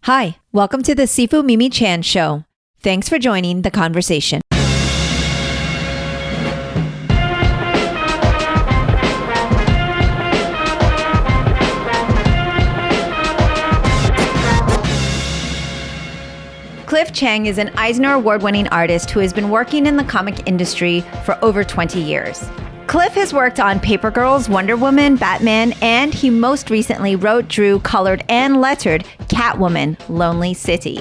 Hi, welcome to the Sifu Mimi Chan Show. Thanks for joining the conversation. Cliff Chiang is an Eisner Award-winning artist who has been working in the comic industry for over 20 years. Cliff has worked on Paper Girls, Wonder Woman, Batman, and he most recently wrote, drew, colored, and lettered Catwoman, Lonely City.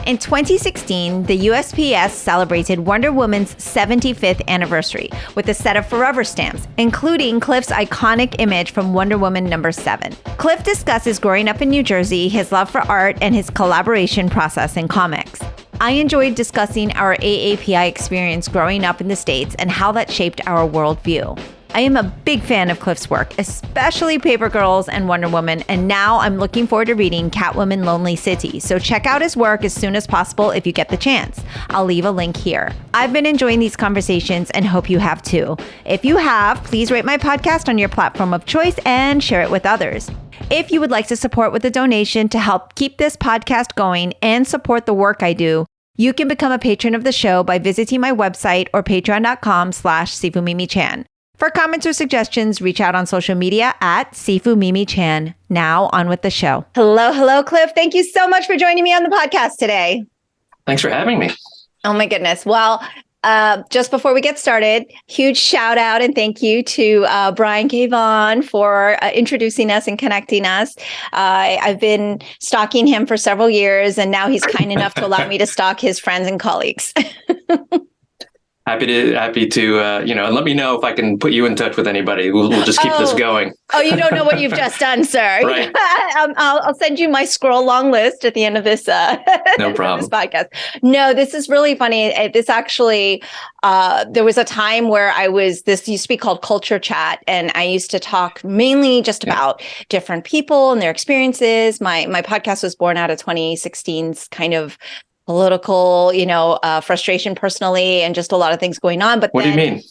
In 2016, the USPS celebrated Wonder Woman's 75th anniversary with a set of forever stamps, including Cliff's iconic image from Wonder Woman number 7. Cliff discusses growing up in New Jersey, his love for art, and his collaboration process in comics. I enjoyed discussing our AAPI experience growing up in the States and how that shaped our worldview. I am a big fan of Cliff's work, especially Paper Girls and Wonder Woman, and now I'm looking forward to reading Catwoman Lonely City, so check out his work as soon as possible if you get the chance. I'll leave a link here. I've been enjoying these conversations and hope you have too. If you have, please rate my podcast on your platform of choice and share it with others. If you would like to support with a donation to help keep this podcast going and support the work I do, you can become a patron of the show by visiting my website or patreon.com/SifuMimiChan. For comments or suggestions, reach out on social media at SifuMimiChan. Now on with the show. Hello, Cliff. Thank you so much for joining me on the podcast today. Thanks for having me. Oh my goodness. Well, just before we get started, huge shout out and thank you to Brian K. Vaughan for introducing us and connecting us. I've been stalking him for several years, and now he's kind enough to allow me to stalk his friends and colleagues. Happy to, and let me know if I can put you in touch with anybody. We'll just keep this going. Oh, you don't know what you've just done, sir. Right. I'll send you my scroll long list at the end of this. No problem. This podcast. No, this is really funny. This actually, there was a time where this used to be called Culture Chat, and I used to talk mainly just about different people and their experiences. My podcast was born out of 2016's kind of political, frustration personally, and just a lot of things going on. But what do you mean?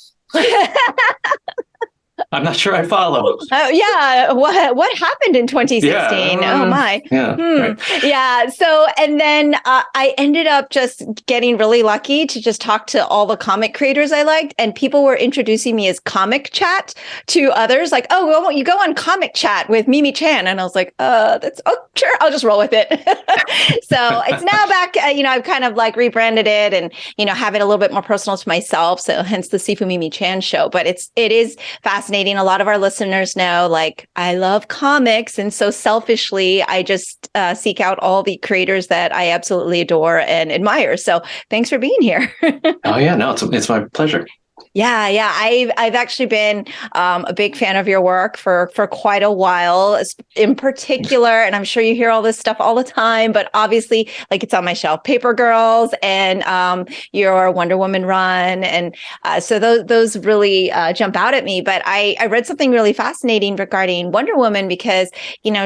I'm not sure I follow. What happened in 2016? Oh my. Right. Yeah. So, and then I ended up just getting really lucky to just talk to all the comic creators I liked, and people were introducing me as Comic Chat to others. Like, oh, well, you go on Comic Chat with Mimi Chan, and I was like, sure, I'll just roll with it. So it's now back. I've kind of like rebranded it and have it a little bit more personal to myself. So hence the Sifu Mimi Chan show. But it is fascinating. A lot of our listeners know, like, I love comics. And so selfishly, I just seek out all the creators that I absolutely adore and admire. So thanks for being here. Oh, yeah. No, it's my pleasure. Yeah. I've actually been a big fan of your work for quite a while, in particular, and I'm sure you hear all this stuff all the time, but obviously, like, it's on my shelf, Paper Girls and your Wonder Woman run, and so those really jump out at me. But I read something really fascinating regarding Wonder Woman because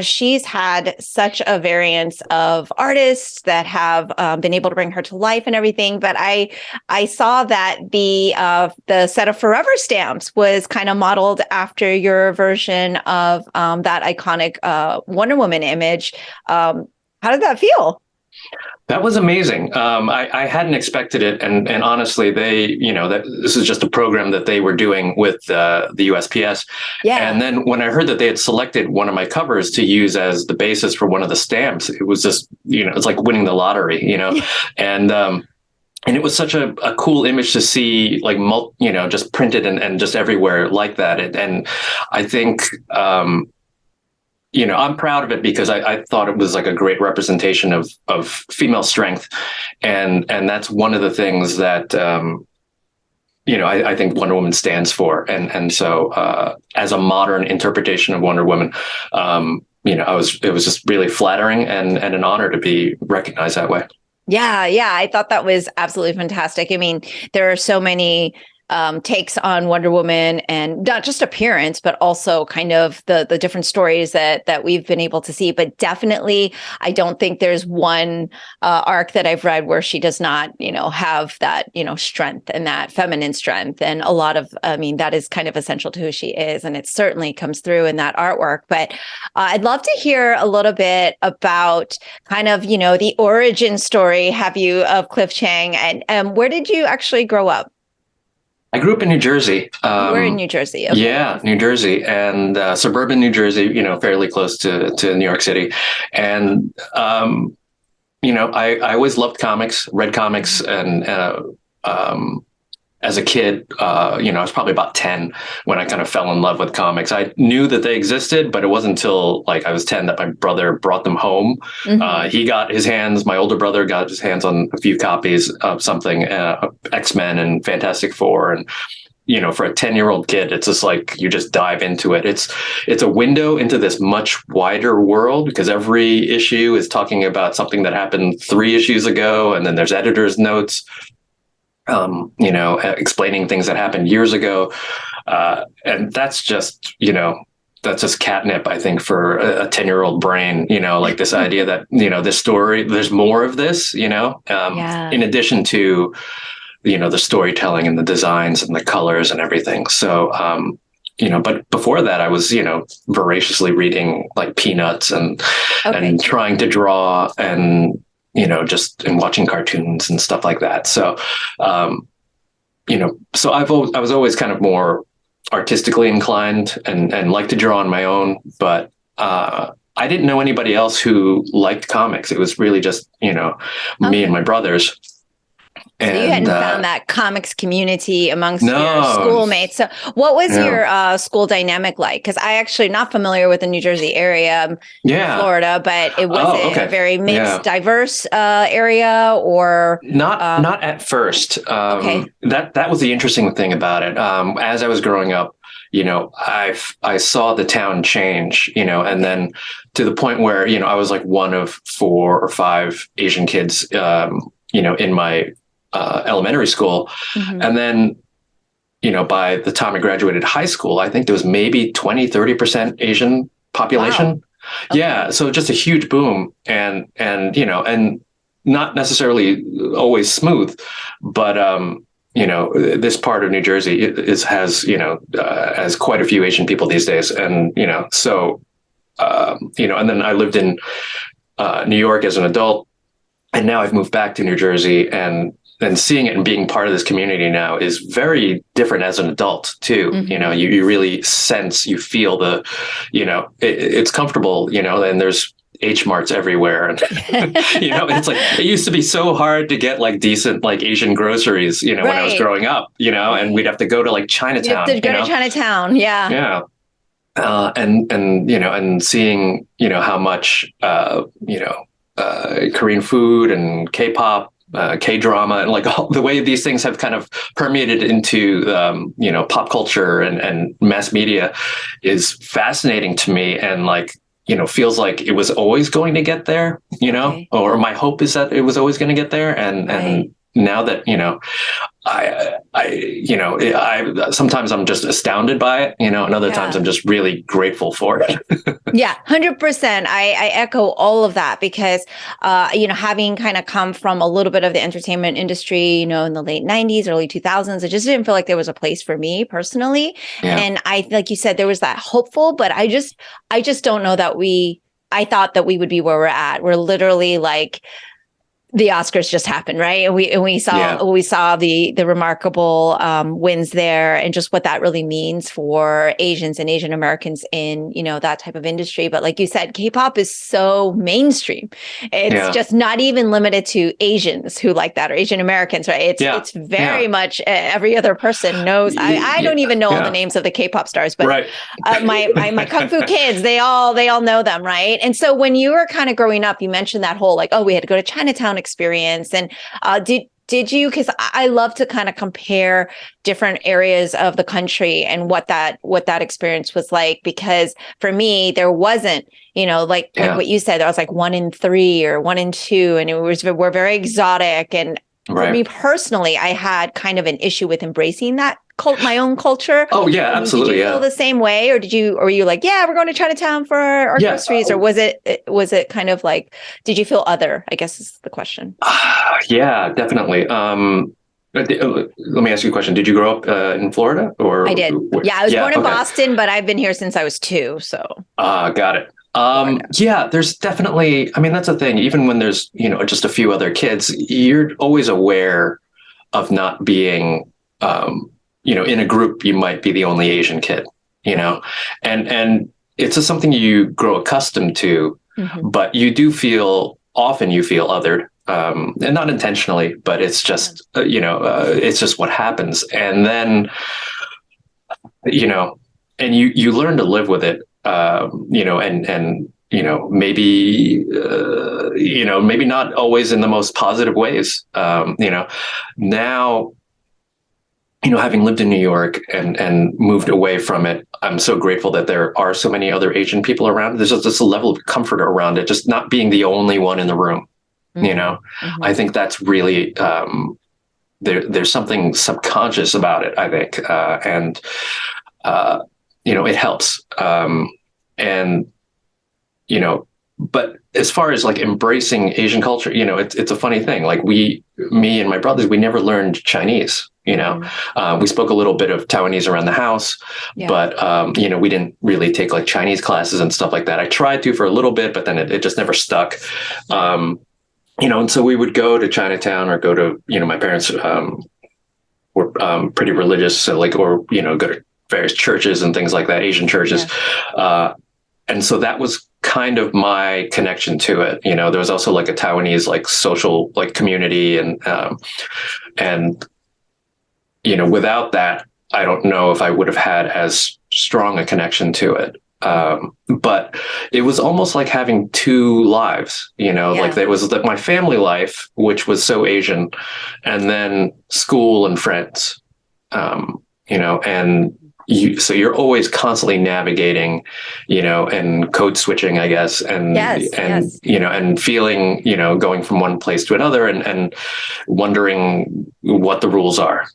she's had such a variance of artists that have been able to bring her to life and everything. But I saw that the set of forever stamps was kind of modeled after your version of that iconic Wonder Woman image. How did that feel? That was amazing. I hadn't expected it, and honestly, this is just a program that they were doing with the USPS. Yeah. And then when I heard that they had selected one of my covers to use as the basis for one of the stamps, it was just it's like winning the lottery, And it was such a cool image to see, like, just printed and just everywhere like that. And I think, I'm proud of it because I thought it was like a great representation of female strength. And that's one of the things that, I think Wonder Woman stands for. And so as a modern interpretation of Wonder Woman, it was just really flattering and an honor to be recognized that way. Yeah. I thought that was absolutely fantastic. I mean, there are so many takes on Wonder Woman, and not just appearance, but also kind of the different stories that we've been able to see. But definitely, I don't think there's one arc that I've read where she does not, have that, strength and that feminine strength. And a lot of, that is kind of essential to who she is. And it certainly comes through in that artwork. But I'd love to hear a little bit about kind of, the origin story, of Cliff Chiang, and where did you actually grow up? I grew up in New Jersey. You were in New Jersey. Okay. Yeah, New Jersey, and suburban New Jersey, fairly close to New York City. And, I always loved comics, read comics, and as a kid, I was probably about 10 when I kind of fell in love with comics. I knew that they existed, but it wasn't until I was 10 that my brother brought them home. My older brother got his hands on a few copies of something, X-Men and Fantastic Four. And, for a 10-year-old kid, it's just you just dive into it. It's a window into this much wider world, because every issue is talking about something that happened 3 issues ago. And then there's editor's notes, explaining things that happened years ago. And that's just catnip, I think, for a 10-year-old brain, this idea that, this story, there's more of this, in addition to, the storytelling and the designs and the colors and everything. So, but before that, I was, voraciously reading Peanuts and trying to draw and, and watching cartoons and stuff like that. So, so I was always kind of more artistically inclined and like to draw on my own, but I didn't know anybody else who liked comics. It was really just, me and my brothers. So you hadn't found that comics community amongst your schoolmates. So what was your school dynamic like? Because I actually not familiar with the New Jersey area, Florida, but it was a very mixed, diverse area, or not at first. That was the interesting thing about it. As I was growing up, I saw the town change, and then to the point where, I was one of 4 or 5 Asian kids, in my elementary school. And then, by the time I graduated high school, I think there was maybe 20-30% Asian population. Wow. Okay. Yeah. So just a huge boom, and not necessarily always smooth, but, this part of New Jersey has quite a few Asian people these days. And, so, and then I lived in New York as an adult, and now I've moved back to New Jersey, and seeing it and being part of this community now is very different as an adult too. You really you feel the, it's comfortable, and there's H Marts everywhere. And, it's it used to be so hard to get decent, Asian groceries, when I was growing up, and we'd have to go to Chinatown. You have to go to Chinatown. Yeah. Yeah. And seeing, how much, Korean food and K-pop, K-drama, and all the way these things have kind of permeated into, pop culture and mass media is fascinating to me. And feels like it was always going to get there, or my hope is that it was always going to get there. And now that, I sometimes I'm just astounded by it, and other times I'm just really grateful for it. Yeah, 100%. I echo all of that because, having kind of come from a little bit of the entertainment industry, in the late 90s, early 2000s, it just didn't feel like there was a place for me personally. Yeah. And like you said, there was that hopeful, but I just don't know that I thought that we would be where we're at. We're literally the Oscars just happened, right? And we saw the remarkable wins there, and just what that really means for Asians and Asian Americans in that type of industry. But like you said, K-pop is so mainstream; it's just not even limited to Asians who like that, or Asian Americans, right? It's very much every other person knows. I don't even know all the names of the K-pop stars, but my kung fu kids, they all know them, right? And so when you were kind of growing up, you mentioned that whole we had to go to Chinatown experience. And did you, because I love to kind of compare different areas of the country and what that experience was like, because for me there wasn't like what you said, there was 1 in 3 or 1 in 2, and we're very exotic. And for me personally, I had kind of an issue with embracing that my own culture. Oh yeah, absolutely. Did you feel the same way, or were you like, yeah, we're going to Chinatown for our groceries, or was it kind of like, did you feel other? I guess is the question. Yeah, definitely. Let me ask you a question. Did you grow up in Florida, or? I did. Yeah, I was born in Boston, but I've been here since I was 2. So. Got it. Yeah, there's definitely, I mean, that's the thing. Even when there's, just a few other kids, you're always aware of not being, in a group, you might be the only Asian kid, and it's just something you grow accustomed to, but you do often you feel othered, and not intentionally, but it's just, it's just what happens. And then, and you learn to live with it, and maybe maybe not always in the most positive ways. Now, having lived in New York and moved away from it, I'm so grateful that there are so many other Asian people around. There's just a level of comfort around it, just not being the only one in the room. I think that's really there's something subconscious about it, I think, and it helps. And but as far as like embracing Asian culture, it's a funny thing. Like me and my brothers, we never learned Chinese. We spoke a little bit of Taiwanese around the house, but we didn't really take like Chinese classes and stuff like that. I tried to for a little bit, but then it just never stuck. And so we would go to Chinatown or go to, my parents were pretty religious, so go to various churches and things like that, Asian churches. And so that was kind of my connection to it. There was also like a Taiwanese like social like community, and without that, I don't know if I would have had as strong a connection to it. But it was almost like having 2 lives, like there was like my family life, which was so Asian, and then school and friends, and so you're always constantly navigating, and code switching, I guess, and and feeling, going from one place to another, and wondering what the rules are,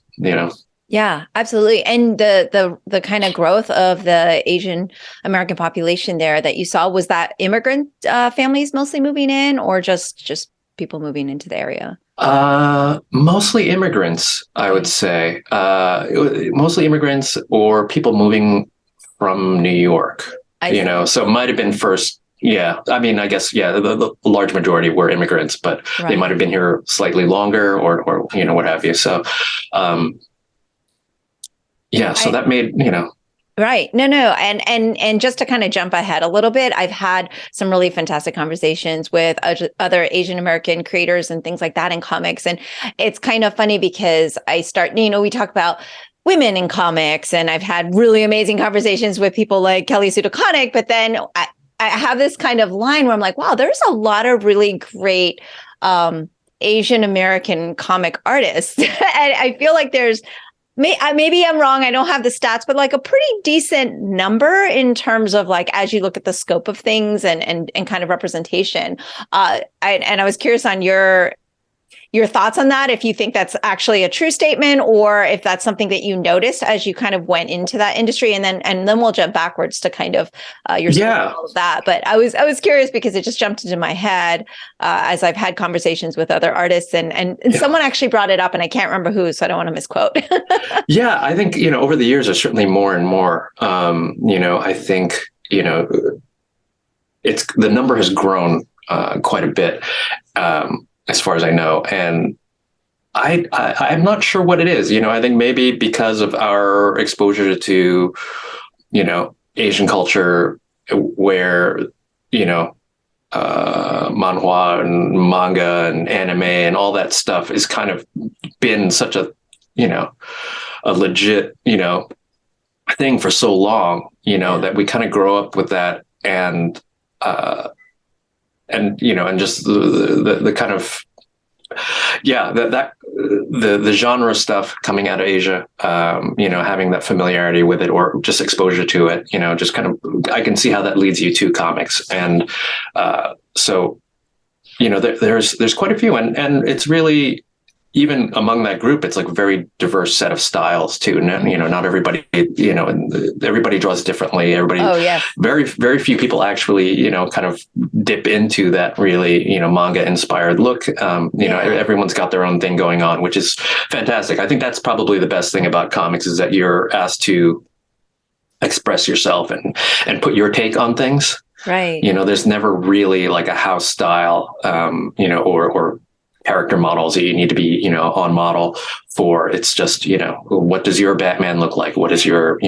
Yeah, absolutely. And the kind of growth of the Asian American population there that you saw, was that immigrant families mostly moving in, or just people moving into the area? Mostly immigrants, I would say. Mostly immigrants or people moving from New York. So it might have been first. Yeah, I mean, I guess, the large majority were immigrants, but they might have been here slightly longer, or what have you. So, so that made, Right. No. And just to kind of jump ahead a little bit, I've had some really fantastic conversations with other Asian American creators and things like that in comics. And it's kind of funny because we talk about women in comics, and I've had really amazing conversations with people like Kelly Sue DeConnick, but then I have this kind of line where I'm like, wow, there's a lot of really great Asian American comic artists. And I feel like there's, maybe I'm wrong, I don't have the stats, but like a pretty decent number in terms of like, as you look at the scope of things and kind of representation. I was curious on your thoughts on that, if you think that's actually a true statement, or if that's something that you noticed as you kind of went into that industry, and then we'll jump backwards to kind of your all of that. But I was curious because it just jumped into my head as I've had conversations with other artists, and someone actually brought it up, and I can't remember who, so I don't want to misquote. Yeah, I think over the years, there's certainly more and more. I think it's the number has grown quite a bit. As far as I know, and I'm not sure what it is. I think maybe because of our exposure to, Asian culture, where, manhwa and manga and anime and all that stuff has kind of been such a legit, thing for so long, that we kind of grow up with that, and just the kind of, the genre stuff coming out of Asia, having that familiarity with it, or just exposure to it, just kind of, I can see how that leads you to comics. And so, there's quite a few, and it's really, even among that group, it's like a very diverse set of styles too. Not everybody, and everybody draws differently. Everybody, Oh, yes. very, very few people actually, kind of dip into that really, manga inspired look. Everyone's got their own thing going on, which is fantastic. I think that's probably the best thing about comics is that you're asked to express yourself and put your take on things. Right. There's never really like a house style, or character models that you need to be, on model for. It's just, what does your Batman look like? What is your,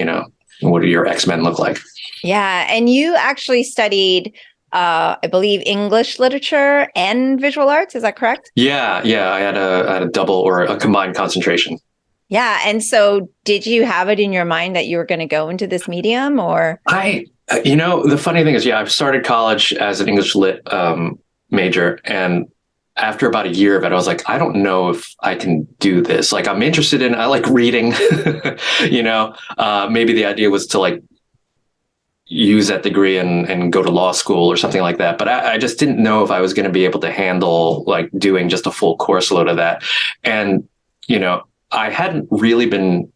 what do your X-Men look like? Yeah. And you actually studied, I believe, English literature and visual arts. Is that correct? Yeah. I had a double or a combined concentration. Yeah. And so did you have it in your mind that you were going to go into this medium or? The funny thing is, I've started college as an English lit major, and after about a year of it, I was like, I don't know if I can do this. Like, I'm interested I like reading, maybe the idea was to like use that degree and go to law school or something like that. But I just didn't know if I was going to be able to handle like doing just a full course load of that. And, I hadn't really been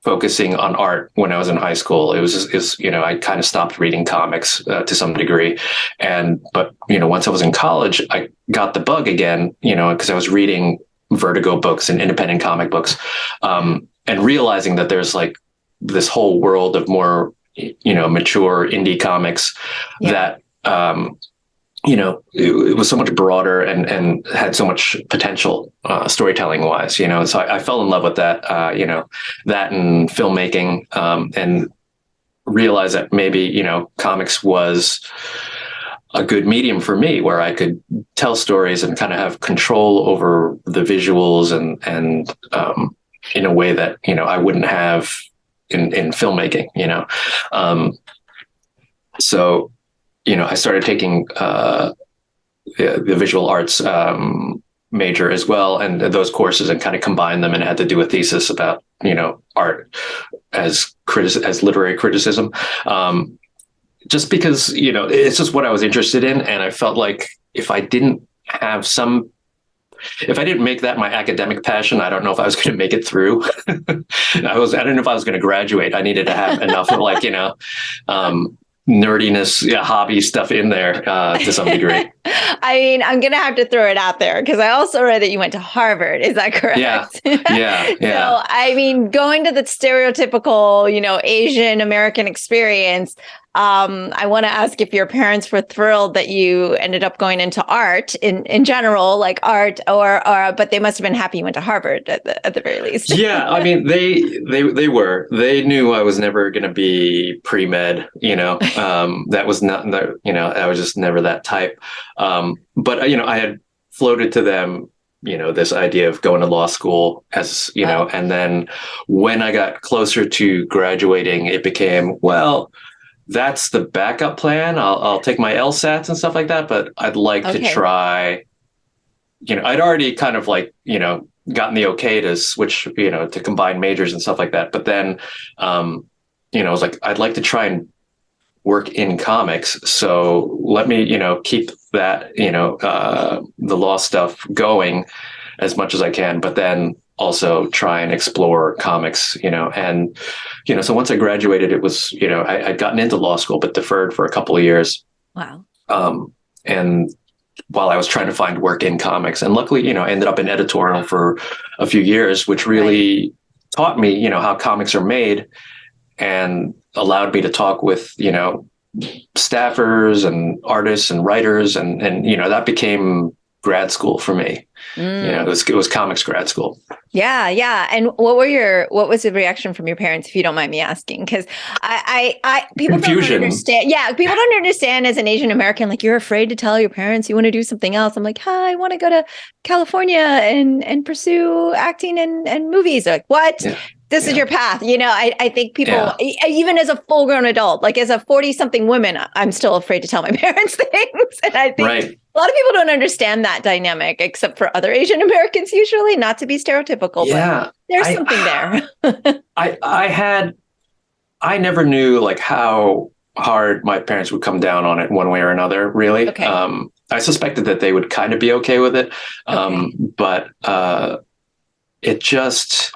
focusing on art when I was in high school. It was I kind of stopped reading comics to some degree. But once I was in college, I got the bug again, because I was reading Vertigo books and independent comic books, and realizing that there's like this whole world of more, mature indie comics that, it was so much broader and had so much potential storytelling wise, so I fell in love with that, that and filmmaking, and realized that maybe, comics was a good medium for me where I could tell stories and kind of have control over the visuals and in a way that, I wouldn't have in filmmaking, so I started taking the visual arts major as well, and those courses, and kind of combined them, and had to do a thesis about art as literary criticism. Just because it's just what I was interested in, and I felt like if I didn't make that my academic passion, I don't know if I was going to make it through. I don't know if I was going to graduate. I needed to have enough of like, nerdiness, hobby stuff in there to some degree. I mean, I'm going to have to throw it out there because I also read that you went to Harvard. Is that correct? Yeah. So, I mean, going to the stereotypical, Asian American experience, I want to ask if your parents were thrilled that you ended up going into art in general, like art, or but they must have been happy you went to Harvard at the very least. Yeah, I mean, they knew I was never going to be pre-med, that was not, I was just never that type. But I had floated to them, this idea of going to law school as, and then when I got closer to graduating, it became, well, that's the backup plan. I'll take my LSATs and stuff like that, but I'd like to try, I'd already kind of like, gotten the okay to switch, to combine majors and stuff like that. But then, I was like, I'd like to try and work in comics. So let me, keep that, the law stuff going as much as I can, but then also try and explore comics, and, so once I graduated, it was, I'd gotten into law school, but deferred for a couple of years. Wow. And while I was trying to find work in comics, and luckily, I ended up in editorial for a few years, which really taught me, how comics are made, and allowed me to talk with, staffers and artists and writers. And that became grad school for me. It was comics grad school. Yeah. And what was the reaction from your parents, if you don't mind me asking? Because people Confusion. don't understand. Yeah, people don't understand as an Asian American, like you're afraid to tell your parents you want to do something else. I'm like, hi, I want to go to California and pursue acting and movies. They're like, what? Yeah. This is your path. I think people, even as a full grown adult, like as a 40-something woman, I'm still afraid to tell my parents things. And I think a lot of people don't understand that dynamic, except for other Asian Americans, usually, not to be stereotypical, but there's something there. I never knew like how hard my parents would come down on it one way or another, really. Okay. I suspected that they would kind of be okay with it. But it just,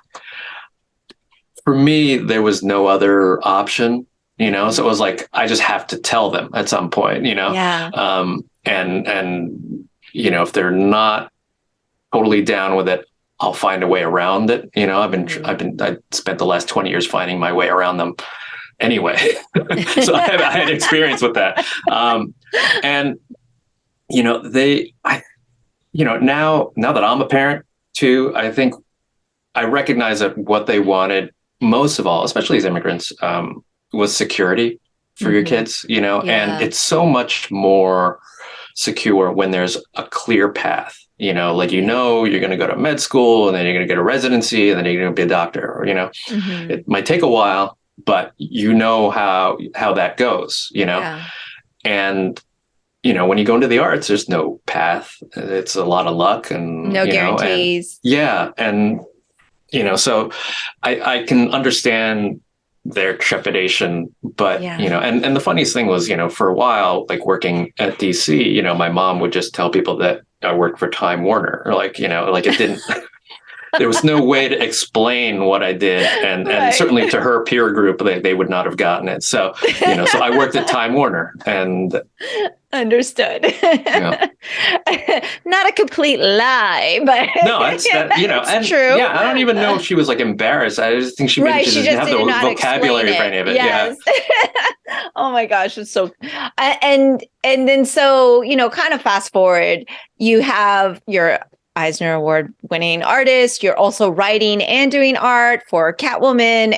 for me, there was no other option, so it was like, I just have to tell them at some point, Yeah. And if they're not totally down with it, I'll find a way around it. I spent the last 20 years finding my way around them anyway. So I had experience with that. And, now that I'm a parent too, I think I recognize that what they wanted most of all, especially as immigrants, was security for your kids, and it's so much more secure when there's a clear path, like, you're going to go to med school, and then you're going to get a residency, and then you're going to be a doctor, or, it might take a while, but how that goes, and, when you go into the arts, there's no path. It's a lot of luck and no guarantees. And so I can understand their trepidation, but and the funniest thing was, for a while, like working at DC, my mom would just tell people that I worked for Time Warner, or like it didn't. There was no way to explain what I did, and certainly to her peer group, they would not have gotten it. So so I worked at Time Warner, and understood. Not a complete lie, but no, it's true. Yeah, I don't even know if she was like embarrassed. I just think she just didn't have the vocabulary for any of it. Yes. Yeah. Oh my gosh, it's so. And then so kind of fast forward, you have your Eisner Award-winning artist. You're also writing and doing art for Catwoman,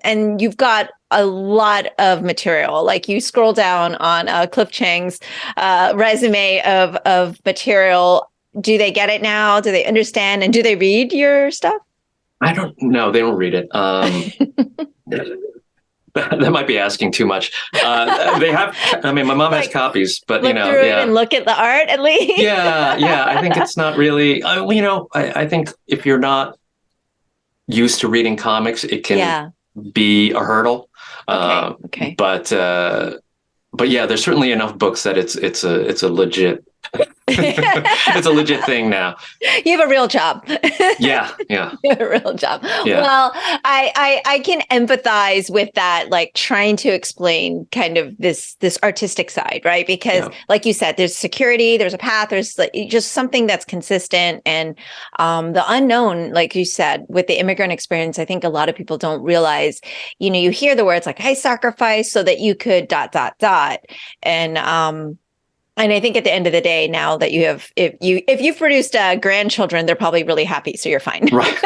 and you've got a lot of material. Like, you scroll down on Cliff Chiang's resume of material. Do they get it now? Do they understand? And do they read your stuff? I don't know. They don't read it. That might be asking too much. They have. I mean, my mom has copies, but look through it and look at the art at least. Yeah. I think it's not really. I think if you're not used to reading comics, it can be a hurdle. Okay. But yeah, there's certainly enough books that it's a legit. It's a legit thing now. You have a real job. Yeah. You have a real job. Yeah. Well, I can empathize with that, like trying to explain kind of this artistic side, right? Because like you said, there's security, there's a path, there's like just something that's consistent, and the unknown, like you said, with the immigrant experience, I think a lot of people don't realize, you hear the words like, I sacrificed so that you could ... And I think at the end of the day, now that you have, if you've produced grandchildren, they're probably really happy, so you're fine. Right.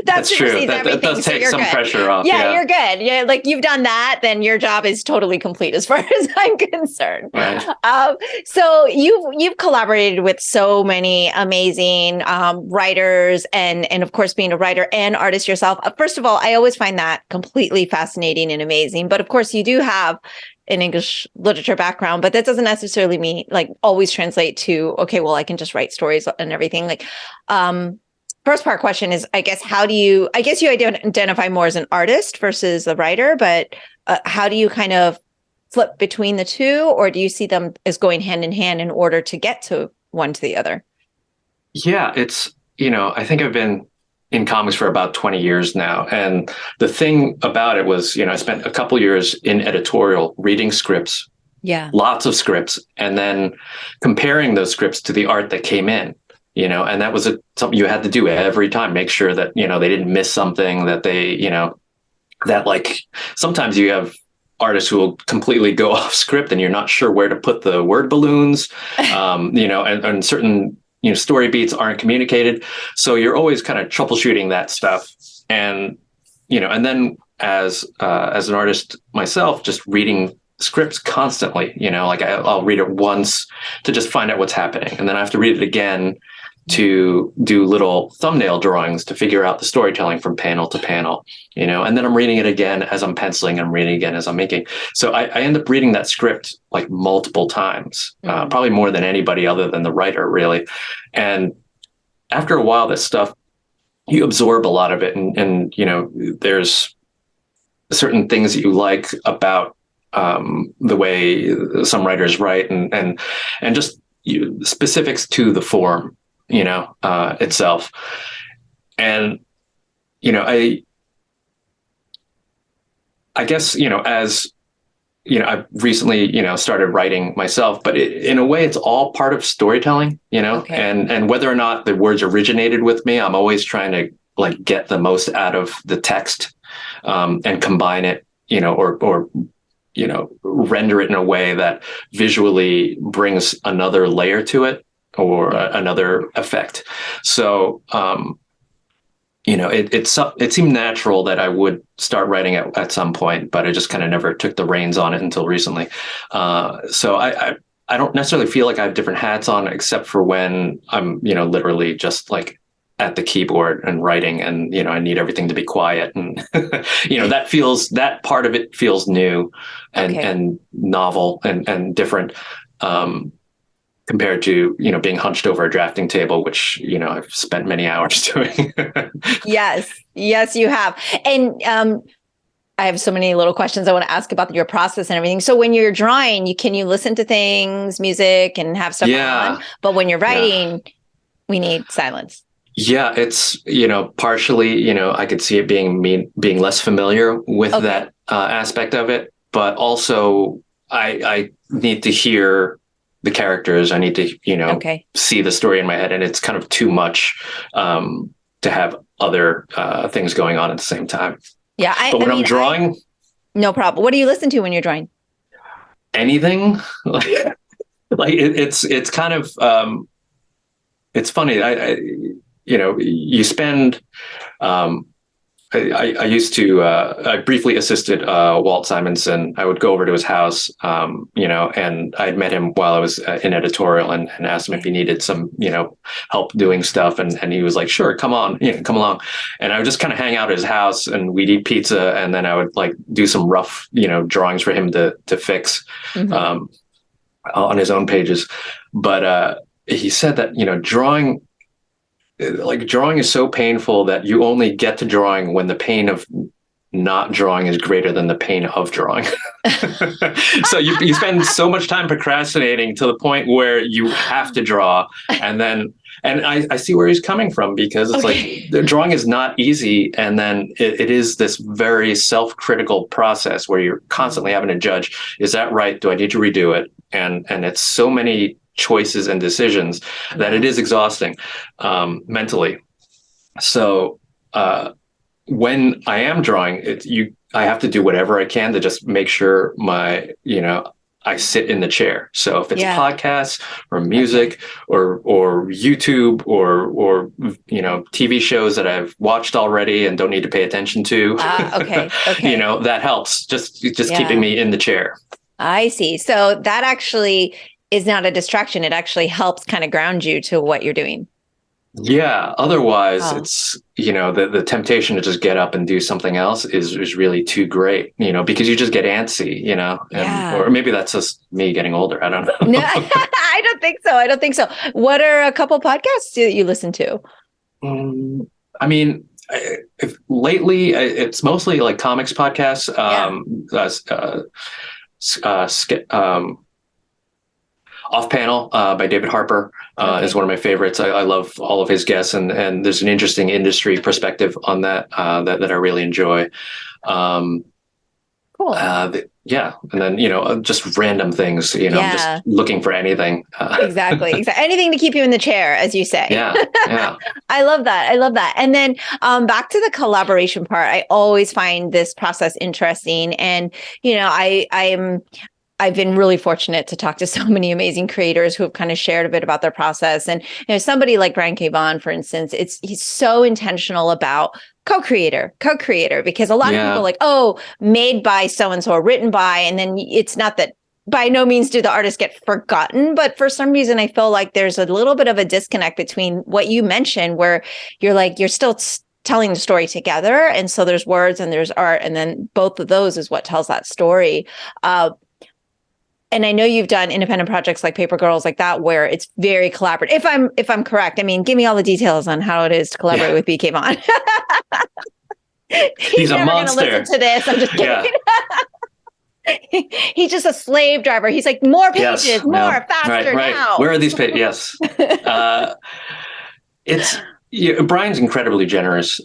That's true. That does take some pressure off. Yeah, you're good. Yeah, like you've done that, then your job is totally complete as far as I'm concerned. Right. So you've collaborated with so many amazing writers, and of course, being a writer and artist yourself. First of all, I always find that completely fascinating and amazing. But of course, you do have an English literature background, but that doesn't necessarily mean like always translate to, okay, well, I can just write stories and everything. Like, first part question is, I guess you identify more as an artist versus a writer, but how do you kind of flip between the two, or do you see them as going hand in hand in order to get to one to the other? Yeah, it's, I think I've been in comics for about 20 years now. And the thing about it was, I spent a couple years in editorial reading scripts, lots of scripts, and then comparing those scripts to the art that came in, and that was something you had to do every time, make sure that, they didn't miss something, that they, that like sometimes you have artists who will completely go off script and you're not sure where to put the word balloons, and certain story beats aren't communicated. So you're always kind of troubleshooting that stuff. And, and then as an artist myself, just reading scripts constantly, like I'll read it once to just find out what's happening. And then I have to read it again to do little thumbnail drawings to figure out the storytelling from panel to panel, and then I'm reading it again as I'm penciling, and I'm reading again as I'm making. So I end up reading that script like multiple times, probably more than anybody other than the writer, really. And after a while, that stuff, you absorb a lot of it. And there's certain things that you like about the way some writers write, and just specifics to the form, itself. And, I guess, as, I've recently, started writing myself, but in a way it's all part of storytelling, Okay. and whether or not the words originated with me, I'm always trying to like get the most out of the text, and combine it, or render it in a way that visually brings another layer to it, or another effect. So, it seemed natural that I would start writing at some point, but I just kind of never took the reins on it until recently. So I don't necessarily feel like I have different hats on, except for when I'm, literally just like at the keyboard and writing, and, I need everything to be quiet. And, that part of it feels new and novel and different. Compared to, being hunched over a drafting table, which, I've spent many hours doing. Yes, you have. And I have so many little questions I want to ask about your process and everything. So when you're drawing, can you listen to things, music, and have stuff on? But when you're writing, we need silence. Yeah, it's, partially, I could see it being less familiar with that aspect of it, but also I need to hear the characters. I need to, see the story in my head, and it's kind of too much to have other things going on at the same time. Yeah. But when I'm drawing, no problem. What do you listen to when you're drawing? Anything. It's kind of, it's funny. You spend, I used to, I briefly assisted Walt Simonson. I would go over to his house, and I'd met him while I was in editorial, and asked him if he needed some, help doing stuff. And he was like, sure, come on, come along. And I would just kind of hang out at his house, and we'd eat pizza. And then I would like do some rough, drawings for him to fix, on his own pages. But he said that, drawing is so painful that you only get to drawing when the pain of not drawing is greater than the pain of drawing. So you spend so much time procrastinating to the point where you have to draw. And I see where he's coming from, because it's like the drawing is not easy. And then it is this very self-critical process where you're constantly having to judge, is that right? Do I need to redo it? And it's so many choices and decisions that it is exhausting, mentally. So when I am drawing, I have to do whatever I can to just make sure I sit in the chair. So if it's podcasts or music or YouTube or TV shows that I've watched already and don't need to pay attention to, that helps. Just keeping me in the chair. I see. So that actually is not a distraction. It actually helps kind of ground you to what you're doing. Yeah. Otherwise, it's, the temptation to just get up and do something else is really too great, because you just get antsy, or maybe that's just me getting older. I don't know. No, I don't think so. What are a couple podcasts that you listen to? I mean, lately it's mostly like comics podcasts. Off Panel by David Harper is one of my favorites. I love all of his guests, and there's an interesting industry perspective on that I really enjoy. Cool. And then just random things. Just looking for anything. Exactly. Anything to keep you in the chair, as you say. Yeah. I love that. And then back to the collaboration part. I always find this process interesting, and I've been really fortunate to talk to so many amazing creators who have kind of shared a bit about their process. And, somebody like Brian K. Vaughan, for instance, he's so intentional about co-creator, because a lot of people are like, made by so-and-so or written by, and then it's not that by no means do the artists get forgotten, but for some reason, I feel like there's a little bit of a disconnect between what you mentioned, where you're still telling the story together. And so there's words and there's art, and then both of those is what tells that story. And I know you've done independent projects like Paper Girls, like that, where it's very collaborative. If I'm correct, I mean, give me all the details on how it is to collaborate with BK Vaughan. He's a monster. Listen to this. I'm just kidding. He's just a slave driver. He's like, more pages, Yes, more, yeah, faster right. now. Where are these pages? Yes. It's Brian's incredibly generous.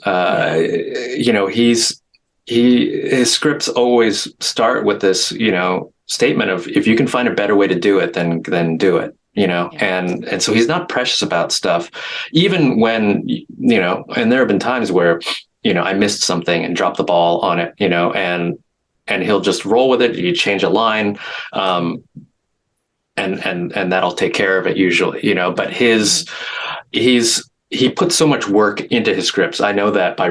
His scripts always start with this, statement of, if you can find a better way to do it, then do it. And so he's not precious about stuff, even when, and there have been times where, I missed something and dropped the ball on it, and he'll just roll with it. You change a line, and that'll take care of it usually, but he puts so much work into his scripts. I know that by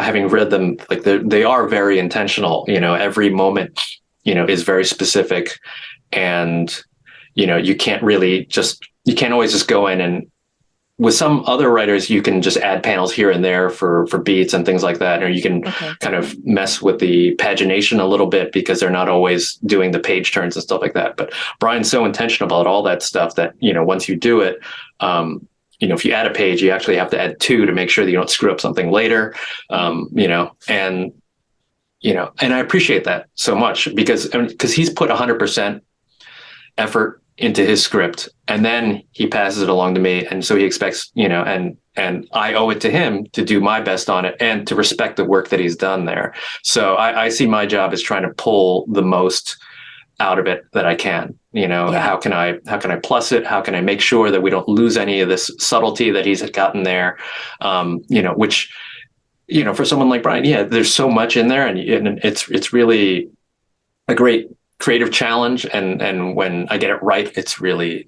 having read them, like they are very intentional, every moment, is very specific, and, you can't always just go in, and with some other writers, you can just add panels here and there for beats and things like that. Or you can kind of mess with the pagination a little bit because they're not always doing the page turns and stuff like that. But Brian's so intentional about all that stuff that, once you do it, if you add a page, you actually have to add two to make sure that you don't screw up something later. And I appreciate that so much because he's put 100% effort into his script, and then he passes it along to me, and so he expects, and I owe it to him to do my best on it and to respect the work that he's done there. So I see my job as trying to pull the most out of it that I can. How can I plus it? How can I make sure that we don't lose any of this subtlety that he's gotten there? Which, for someone like Brian, there's so much in there, and it's really a great creative challenge, and when I get it right, it's really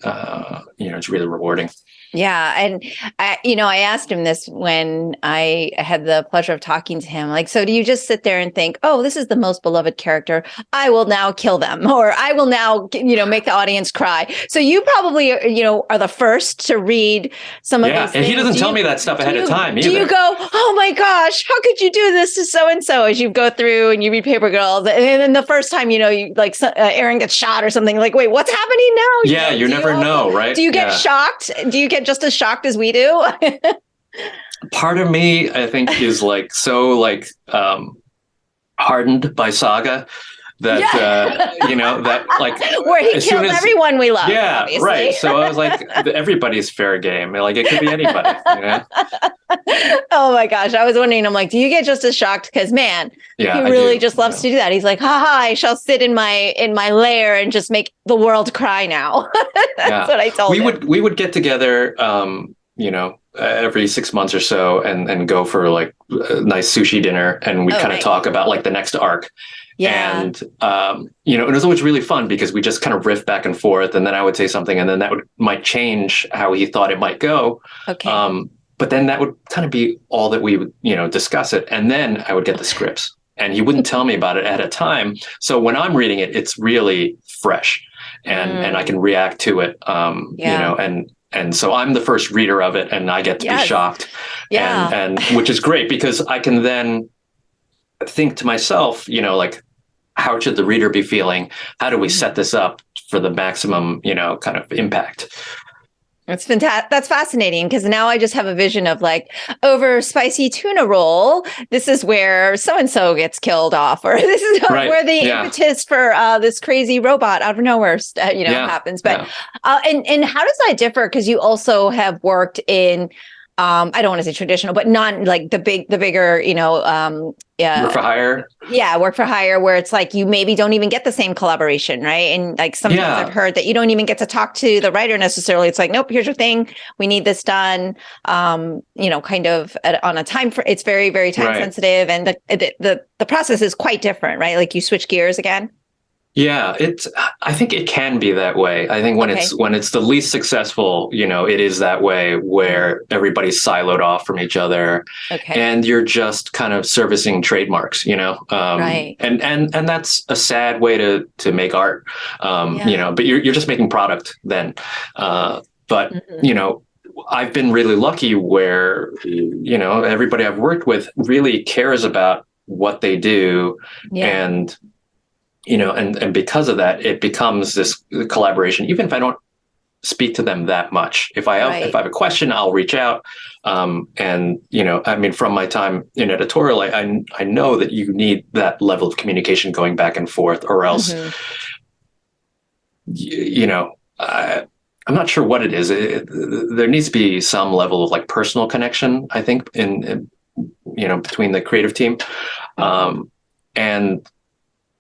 it's really rewarding. Yeah. And I asked him this when I had the pleasure of talking to him, like, so do you just sit there and think, oh, this is the most beloved character, I will now kill them, or I will now, make the audience cry? So you probably, are the first to read some of these things. And he doesn't tell me that stuff ahead of time either. Do you go, oh my gosh, how could you do this to so-and-so, as you go through and you read Paper Girls, and then the first time, you like Aaron gets shot or something, like, wait, what's happening now? Yeah, you never know, right? Do you get shocked? Do you get just as shocked as we do? Part of me, I think, is hardened by Saga that that like where he killed everyone we love. Yeah, obviously. Right. So I was like, everybody's fair game. Like, it could be anybody. Oh my gosh, I was wondering. I'm like, do you get just as shocked? Because he really just loves to do that. He's like, haha, I shall sit in my lair and just make the world cry now. That's what I told him. We would get together, every 6 months or so, and go for like a nice sushi dinner, and we kind of talk about like the next arc. Yeah. And, it was always really fun because we just kind of riff back and forth, and then I would say something, and then that might change how he thought it might go. Okay. But then that would kind of be all that we would, discuss it. And then I would get the scripts, and he wouldn't tell me about it at a time. So when I'm reading it, it's really fresh, and I can react to it, and so I'm the first reader of it, and I get to be shocked. Yeah. And which is great because I can then think to myself, like, how should the reader be feeling? How do we set this up for the maximum, kind of impact? That's fantastic. That's fascinating, because now I just have a vision of like, over spicy tuna roll, this is where so-and-so gets killed off, or this is where the impetus for this crazy robot out of nowhere, happens. But and how does that differ? Because you also have worked in, I don't want to say traditional, but not like the bigger, work for hire. Yeah, work for hire, where it's like you maybe don't even get the same collaboration, right? And like sometimes I've heard that you don't even get to talk to the writer necessarily. It's like, nope, here's your thing. We need this done. Kind of on a time for. It's very, very time sensitive, and the process is quite different, right? Like you switch gears again. Yeah, I think it can be that way. I think when it's the least successful, it is that way, where everybody's siloed off from each other, and you're just kind of servicing trademarks, right. And that's a sad way to make art, but you're just making product then. But I've been really lucky where, everybody I've worked with really cares about what they do, and and because of that, it becomes this collaboration. Even if I don't speak to them that much. If I have a question, I'll reach out. And I mean, from my time in editorial, I know that you need that level of communication going back and forth, or else, I'm not sure what it is. There needs to be some level of like personal connection, I think, in between the creative team,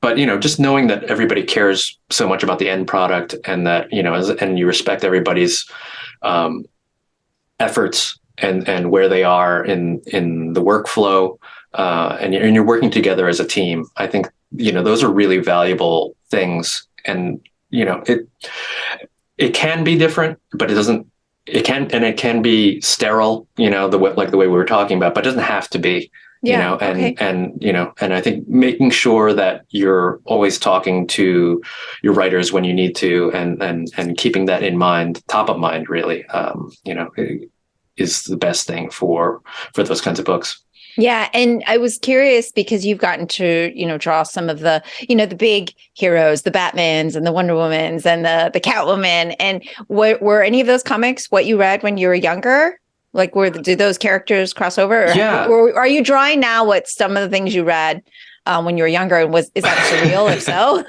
But just knowing that everybody cares so much about the end product, and that and you respect everybody's efforts and where they are in the workflow, and you're working together as a team. I think those are really valuable things, and it can be different, but it doesn't. It can be sterile, the way we were talking about, but it doesn't have to be. And I think making sure that you're always talking to your writers when you need to, and keeping that in mind, top of mind, really, is the best thing for those kinds of books. Yeah. And I was curious because you've gotten to, draw some of the, the big heroes, the Batmans and the Wonder Womans and the Catwoman. And were any of those comics what you read when you were younger? Like, do those characters cross over? Or are you drawing now what some of the things you read when you were younger? And is that surreal? If so?